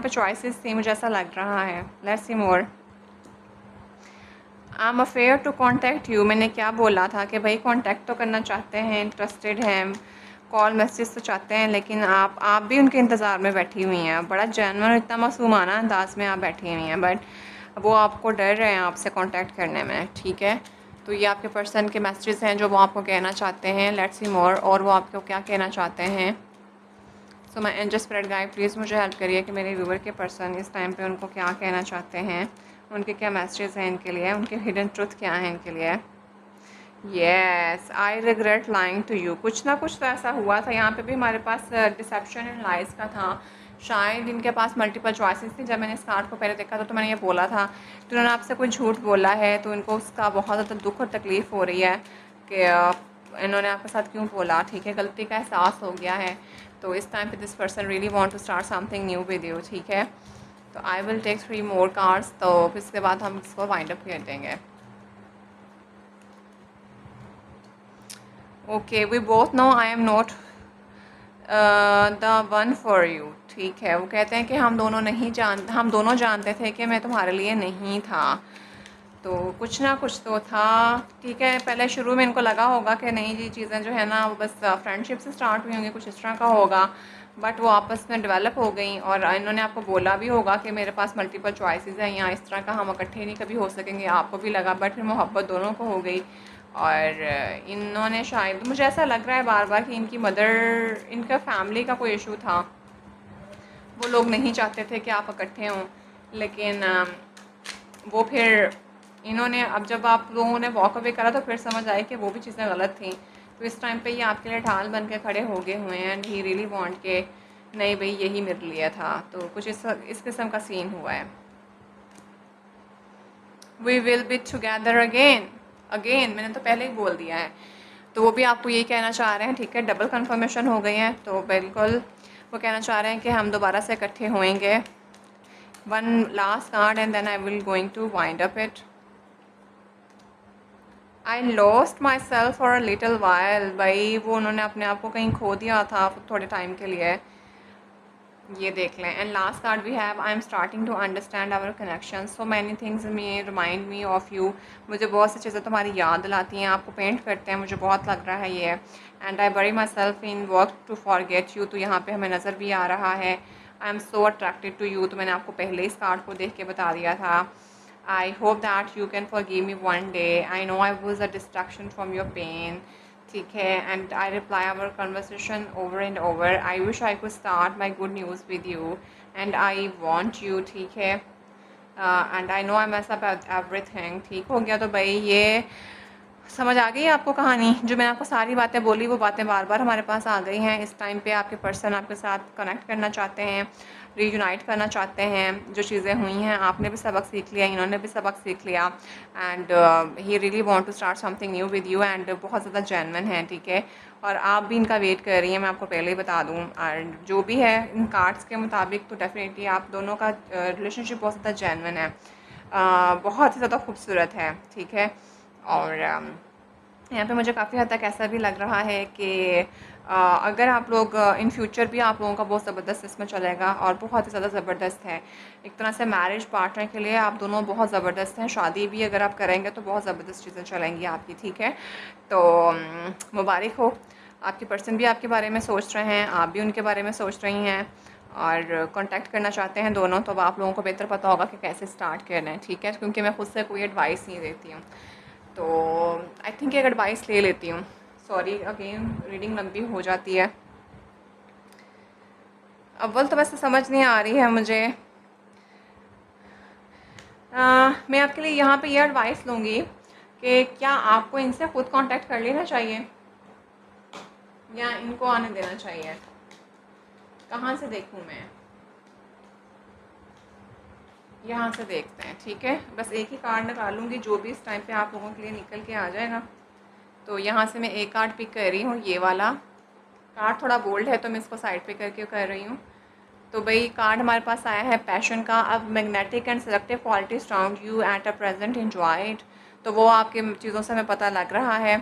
चॉइसेस थी, मुझे ऐसा लग रहा है। Let's see more. I am affair to contact you. मैंने क्या बोला था कि भाई कॉन्टैक्ट तो करना चाहते हैं, इंटरेस्टेड हैं, कॉल मैसेज तो चाहते हैं, लेकिन आप भी उनके इंतज़ार में बैठी हुई हैं। बड़ा जेन्युइन, इतना मासूमाना अंदाज में आप बैठी हुई हैं, बट वो आपको डर रहे हैं आपसे कांटेक्ट करने में, ठीक है। तो ये आपके पर्सन के मैसेजेस हैं जो वो आपको कहना चाहते हैं। लेट्स सी मोर। और वो आपको क्या कहना चाहते हैं। So my angel spirit guide please मुझे हेल्प करिए कि मेरे व्यूवर के पर्सन इस टाइम पे उनको क्या कहना चाहते हैं, उनके क्या मैसेजेस हैं इनके लिए, उनके हिडन ट्रुथ क्या है इनके लिए। Yes, I regret lying to you. कुछ ना कुछ तो ऐसा हुआ था। यहाँ पे भी हमारे पास डिसेप्शन एंड लाइज का था। शायद इनके पास मल्टीपल चॉइसेस थी। जब मैंने इस कार्ड को पहले देखा था तो मैंने ये बोला था कि उन्होंने आपसे कोई झूठ बोला है, तो इनको उसका बहुत ज़्यादा दुख और तकलीफ़ हो रही है कि इन्होंने आपके साथ क्यों बोला, ठीक है। गलती का एहसास हो गया है। तो इस टाइम पे this person really want to start something new with you, ठीक है। तो I will take 3 more cards, तो फिर इसके बाद हम इसको वाइंड अप कर देंगे। Okay, we both know I am not the one for you, ठीक है। वो कहते हैं कि हम दोनों जानते थे कि मैं तुम्हारे लिए नहीं था। तो कुछ ना कुछ तो था, ठीक है। पहले शुरू में इनको लगा होगा कि नहीं जी, चीज़ें जो है ना वो बस फ्रेंडशिप से स्टार्ट हुई होंगी, कुछ इस तरह का होगा, बट वो आपस में डेवलप हो गई। और इन्होंने आपको बोला भी होगा कि मेरे पास मल्टीपल चॉइसेस हैं, या इस तरह का हम इकट्ठे नहीं कभी हो सकेंगे, आपको भी लगा। बट फिर मोहब्बत दोनों को हो गई। और इन्होंने शायद, मुझे ऐसा लग रहा है बार बार कि इनकी मदर, इनका फैमिली का कोई इशू था। वो लोग नहीं चाहते थे कि आप इकट्ठे हों, लेकिन वो फिर इन्होंने, अब जब आप लोगों ने वॉक अवे करा तो फिर समझ आई कि वो भी चीज़ें गलत थी। तो इस टाइम पे ये आपके लिए ढाल बन के खड़े हो गए हुए हैं। एंड ही रियली वांट के नहीं भाई यही मेरे लिए था। तो कुछ इस किस्म का सीन हुआ है। We will be together again. Again मैंने तो पहले ही बोल दिया है। तो वो भी आपको यही कहना चाह रहे हैं, ठीक है। डबल कंफर्मेशन हो गई है। तो बिल्कुल वो कहना चाह रहे हैं कि हम दोबारा से इकट्ठे होएंगे। One last card and then I will going to wind up it. I lost my self for a little while. भाई वो उन्होंने अपने आप को कहीं खो दिया था थोड़े टाइम के लिए, ये देख लें। And last card we have, I am starting to understand our connection, so many things me remind me of you. मुझे बहुत सी चीज़ें तुम्हारी याद दिलाती हैं, आपको पेंट करते हैं, मुझे बहुत लग रहा है ये। And I bury myself in work to forget you. तो यहाँ पे हमें नज़र भी आ रहा है I am so attracted to you. तो मैंने आपको पहले इस कार्ड को देख के बता दिया था। I hope that you can forgive me one day. I know I was a distraction from your pain, ठीक है। And I reply our conversation over and over. I wish I could start my good news with you and I want you, ठीक है। And I know I mess up everything. ठीक हो गया। तो भाई ये समझ आ गई है आपको कहानी। जो मैंने आपको सारी बातें बोली वो बातें बार बार हमारे पास आ गई हैं। इस टाइम पे आपके पर्सन आपके साथ कनेक्ट करना चाहते हैं, रीयूनाइट करना चाहते हैं। जो चीज़ें हुई हैं आपने भी सबक सीख लिया, इन्होंने भी सबक सीख लिया। And he really want to start something new with you. And बहुत ज़्यादा जेन्युइन है, ठीक है। और आप भी इनका वेट कर रही हैं, मैं आपको पहले ही बता दूँ। और जो भी है इन कार्ड्स के मुताबिक तो डेफिनेटली आप दोनों का रिलेशनशिप बहुत ज़्यादा जेन्युइन है, बहुत ही ज़्यादा खूबसूरत है, ठीक है। और यहाँ पे मुझे काफ़ी हद तक ऐसा भी लग रहा है कि अगर आप लोग इन फ्यूचर भी आप लोगों का बहुत ज़बरदस्त इसमें चलेगा और बहुत ही ज़्यादा ज़बरदस्त है। एक तरह से मैरिज पार्टनर के लिए आप दोनों बहुत ज़बरदस्त हैं। शादी भी अगर आप करेंगे तो बहुत ज़बरदस्त चीज़ें चलेंगी आपकी, ठीक है। तो मुबारक हो। आपके पर्सन भी आपके बारे में सोच रहे हैं, आप भी उनके बारे में सोच रही हैं और कांटेक्ट करना चाहते हैं दोनों, तो अब आप लोगों को बेहतर पता होगा कि कैसे स्टार्ट करना है, ठीक है, क्योंकि मैं खुद से कोई एडवाइस नहीं देती हूँ। तो आई थिंक एक एडवाइस ले लेती हूँ। सॉरी अगेन, रीडिंग लंबी हो जाती है। अव्वल तो वैसे समझ नहीं आ रही है मुझे। मैं आपके लिए यहाँ पे ये एडवाइस लूँगी कि क्या आपको इनसे खुद कांटेक्ट कर लेना चाहिए या इनको आने देना चाहिए। कहाँ से देखूँ मैं? यहाँ से देखते हैं, ठीक है। बस एक ही कार्ड निकालूंगी जो भी इस टाइम पे आप लोगों के लिए निकल के आ जाएगा। तो यहाँ से मैं एक कार्ड पिक कर रही हूँ, ये वाला कार्ड थोड़ा बोल्ड है तो मैं इसको साइड पे करके कर रही हूँ। तो भाई कार्ड हमारे पास आया है पैशन का। अब magnetic and selective qualities around you at a present enjoy it. तो वो आपके चीज़ों से हमें पता लग रहा है।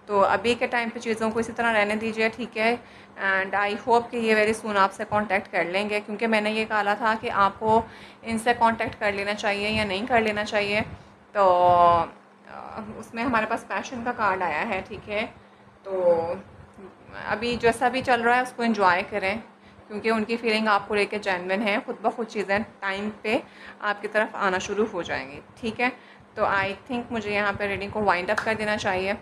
तो अभी के टाइम पे चीज़ों को इसी तरह रहने दीजिए, ठीक है। एंड आई होप कि ये वेरी सून आपसे कांटेक्ट कर लेंगे, क्योंकि मैंने ये कहा था कि आपको इनसे कांटेक्ट कर लेना चाहिए या नहीं कर लेना चाहिए। तो उसमें हमारे पास पैशन का कार्ड आया है, ठीक है। तो अभी जैसा भी चल रहा है उसको एंजॉय करें, क्योंकि उनकी फीलिंग आपको लेके जेन्युइन है। खुद ब खुद चीज़ें टाइम पे आपकी तरफ आना शुरू हो जाएंगी, ठीक है। तो आई थिंक मुझे यहाँ पे रीडिंग को वाइंड अप कर देना चाहिए।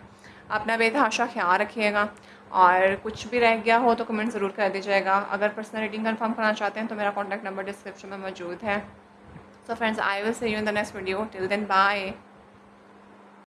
अपना बेतहाशा ख्याल रखिएगा, और कुछ भी रह गया हो तो कमेंट ज़रूर कर दीजिएगा। अगर पर्सनल रीडिंग कंफर्म करना चाहते हैं तो मेरा कॉन्टैक्ट नंबर डिस्क्रिप्शन में मौजूद है। So friends, I will see you in the next video. Till then bye.